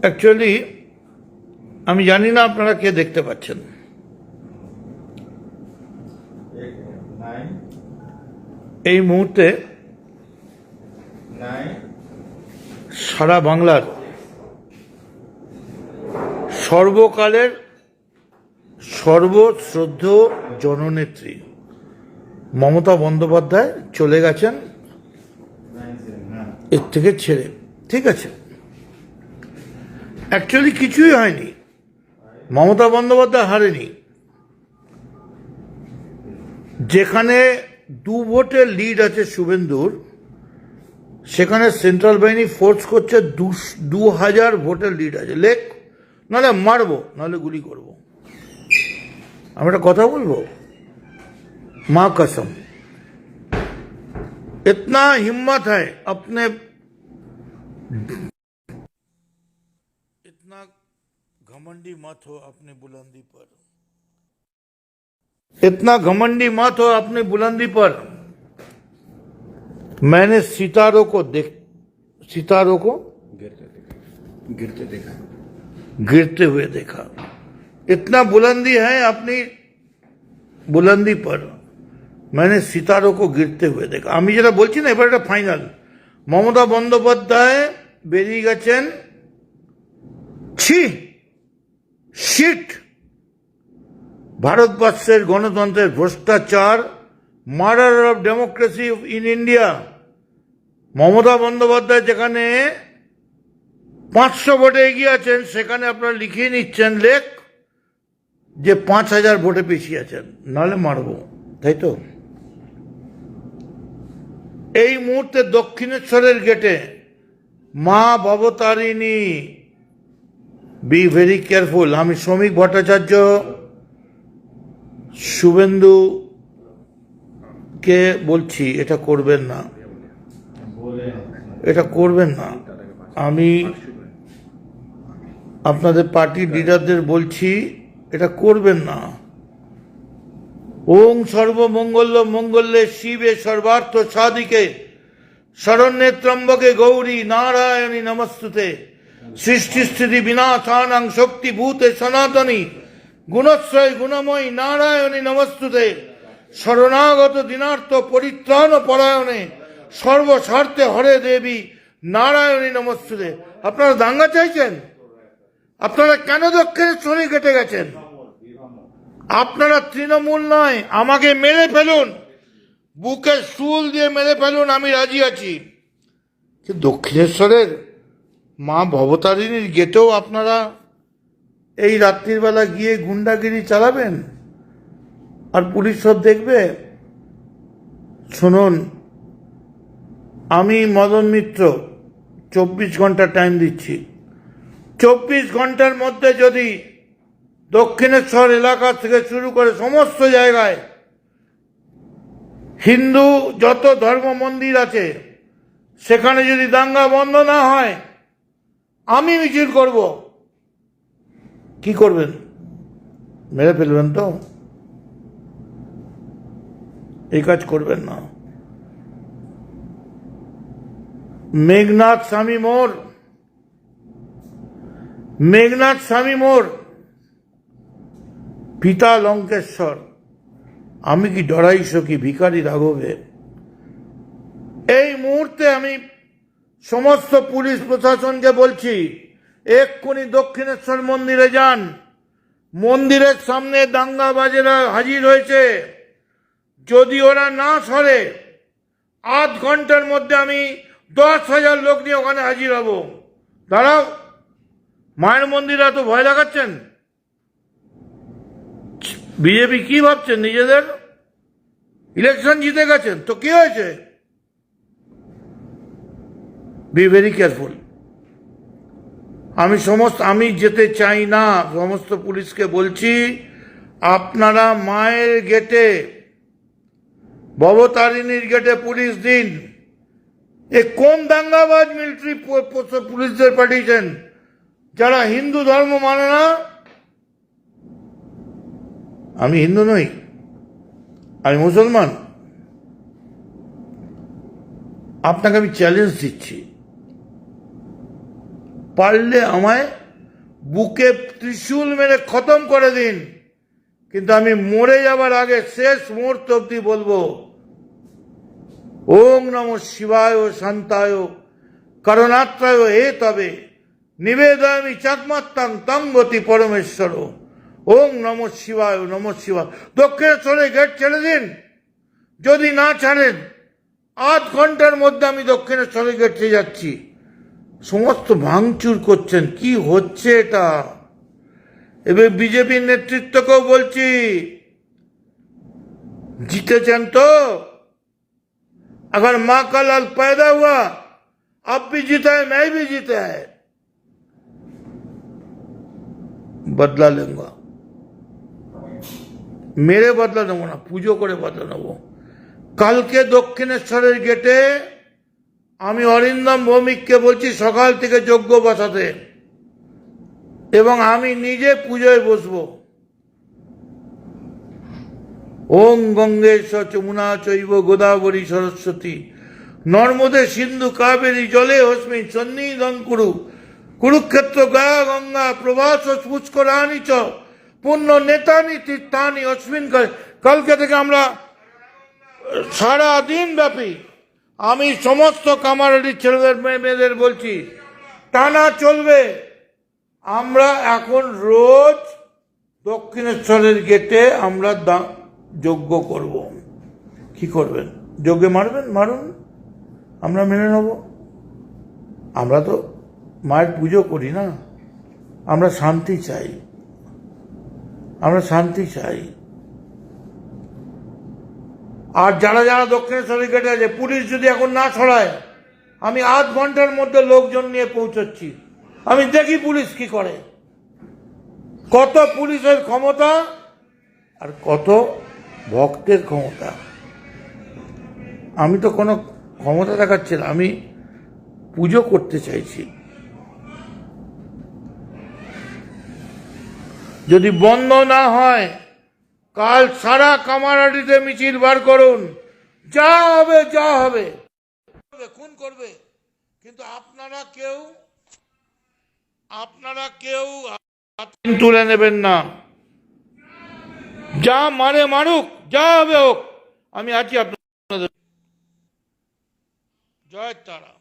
Actually আমি জানি না আপনারা কে দেখতে পাচ্ছেন। এই মুহূর্তে সারা বাংলার সর্বকালের সর্বশ্রদ্ধেয় জননেত্রী মমতা বন্দ্যোপাধ্যায় চলে গেছেন এর থেকে ছেড়ে। ঠিক আছে, অ্যাকচুয়ালি কিছুই হয়নি, মমতা বন্দ্যোপাধ্যায় হারেনি। যেখানে 2 ভোটের লিড আছে শুভেন্দুর, সেখানে সেন্ট্রাল বাহিনী ফোর্স করছে 2000 ভোটের লিড আছে। লেখ, নাহলে মারবো, নাহলে গুলি করব। আমি একটা কথা বলবো, মা कसम, इतना हिम्मत है अपने, इतना घमंडी मत हो अपनी बुलंदी पर, इतना घमंडी मत हो अपनी बुलंदी पर। मैंने सितारों को गिरते हुए देखा। इतना बुलंदी है अपनी बुलंदी पर, मैंने सितारों को गिरते हुए देखा। আমি যেটা বলছি না, এবার এটা ফাইনাল। মমতা বন্দ্যোপাধ্যায় বেরিয়ে গেছেন। শিট, ভারতবর্ষের গণতন্ত্রের ভ্রষ্টাচার, murder of democracy in India. Mamata Bandyopadhyay যেখানে 500 ভোটে এগিয়ে আছেন, সেখানে আপনারা লিখিয়ে নিচ্ছেন লেখ যে 5000 ভোটে পিছিয়ে আছেন, নাহলে মারবো, তাই তো? এই মুহূর্তে দক্ষিণেশ্বরের গেটে মা ভবতারিণী, বি ভেরি কেয়ারফুল। আমি শ্রমিক ভট্টাচার্য শুভেন্দু কে বলছি, এটা করবেন না, এটা করবেন না। আমি আপনাদের পার্টির লিডারদের বলছি, এটা করবেন না। ওং সর্বমঙ্গল মঙ্গলে শিবে সর্বার্থ সাধিকে শরণ্যে ত্রম্বকে গৌরী নারায়ণী নমস্তুতে সৃষ্টি স্থিতি বিনাশানাং শক্তিভূতে সনাতনী গুণশ্রয় গুণময়ী নারায়ণী নমস্তুতে শরণাগত দিনার্থ পরিত্রাণ পরায়ণে সর্বস্বার্থে হরে দেবী নারায়ণী নমস্তুতে। আপনারা দাঙ্গা চাইছেন? আপনারা কেন দক্ষিণেশ্বরে কেটে গেছেন? আপনারা তৃণমূল নয়, আমাকে মেরে ফেলুন, বুকে শুল দিয়ে মেরে ফেলুন, আমি রাজি আছি। দক্ষিণেশ্বরের মা ভবতারিণীর গেটেও আপনারা এই রাত্রির বেলা গিয়ে গুন্ডাগিরি চালাবেন, আর পুলিশ সব দেখবে? শুনুন, আমি মদন মিত্র 24 ঘন্টা টাইম দিচ্ছি। 24 ঘন্টার মধ্যে যদি দক্ষিণেশ্বর এলাকা থেকে শুরু করে সমস্ত জায়গায় হিন্দু যত ধর্ম মন্দির আছে, সেখানে যদি দাঙ্গা বন্ধ না হয়, আমি মিছিল করব। কি করবেন? মেরে ফেলবেন তো? এই কাজ করবেন না। মেঘনাথ স্বামী মোর পিতা লঙ্কেশ্বর, আমি কি ডরাই সখী ভিখারি রাঘবে। এই মুহূর্তে আমি সমস্ত পুলিশ প্রশাসনকে বলছি, এক্ষুনি দক্ষিণেশ্বর মন্দিরে যান। মন্দিরের সামনে দাঙ্গাবাজেরা হাজির হয়েছে। যদি ওরা না সরে, আধ ঘন্টার মধ্যে আমি 10,000 লোক নিয়ে ওখানে হাজির হব। দাঁড়াও, মায়ের মন্দিরে এত ভয় লাগাচ্ছেন? বিজেপি কি ভাবছেন নিজেদের? ইলেকশন জিতে গেছেন তো কি হয়েছে? Be very careful. আমি যেতে চাই না। সমস্ত পুলিশকে বলছি, আপনারা মায়ের গেটে, ভবতারিণীর গেটে পুলিশ দিন। এ কোন দাঙ্গাবাজ মিলিটারি পুলিশদের পাঠিয়েছেন যারা হিন্দু ধর্ম মানে না? আমি হিন্দু নই, আমি মুসলমান। আপনাকে আমি চ্যালেঞ্জ দিচ্ছি, পারলে আমায় বুকে ত্রিশূল মেরে খতম করে দিন, কিন্তু আমি মরে যাবার আগে শেষ মুহূর্ত অব্দি বলবো ওং নমঃ শিবায় শান্তায় করুণাত্রায় হে তবে নিবেদয়ামি চাকমাত্তাং তং গতি পরমেশ্বর। ওং নমঃ শিবায় নমঃ শিবায়। দক্ষিণেশ্বরের গেট ছেড়ে দিন। যদি না ছাড়েন, আধ ঘন্টার মধ্যে আমি দক্ষিণেশ্বরের গেটে যাচ্ছি। সমস্ত ভাঙচুর করছেন, কি হচ্ছে এটা? এবার বিজেপির নেতৃত্বকেও বলছি, जीतेছেন तो? अगर माँ का लाल पैदा हुआ, अब भी जीता है, मैं भी जीता है, बदला लूंगा। मेरे बदला নেবো না, পুজো করে বদলা নেবো। কালকে দক্ষিণেশ্বরের গেটে আমি অরিন্দম ভৌমিককে বলছি সকাল থেকে যজ্ঞ বসাতে, এবং আমি নিজে পুজোয় বসবো। ওং গঙ্গেশ যমুনা চৈব গোদাবরী সরস্বতী নর্মদে সিন্ধু কাবেরী জলে হস্মি সন্নিধন কুরু কুরুক্ষেত্র গয়া গঙ্গা প্রভাস পুষ্করাণী চ পুণ্য নেতানি তীর্থানি অস্মিন। কালকে থেকে আমরা সারা দিন ব্যাপী আমি সমস্ত কামারের ছেলেদের মেয়েদের বলছি, টানা চলবে। আমরা এখন রোজ দক্ষিণেশ্বরের গেটে আমরা যজ্ঞ করব। কি করবেন? যজ্ঞে মারবেন, মারুন, আমরা মেনে নেব। আমরা তো মায়ের পুজো করি না, আমরা শান্তি চাই, আমরা শান্তি চাই। আর যারা যারা দক্ষিণেশ্বরের গেটে আছে, পুলিশ যদি এখন না ছড়ায়, আমি আধ ঘন্টার মধ্যে লোকজন নিয়ে পৌঁছচ্ছি। আমি দেখি পুলিশ কি করে, কত পুলিশের ক্ষমতা আর কত ভক্তের ক্ষমতা। আমি তো কোনো ক্ষমতা দেখাচ্ছি না, আমি পুজো করতে চাইছি। যদি বন্ধ না হয়, কাল সারা কামারহাটিতে মিছিল বার করুন, যা হবে যা হবে, খুন করবে, কিন্তু আপনারা কেউ তুলে নেবেন না। যা মারে মারুক, যা হবে হোক, আমি আছি আপনাদের। জয় তারা।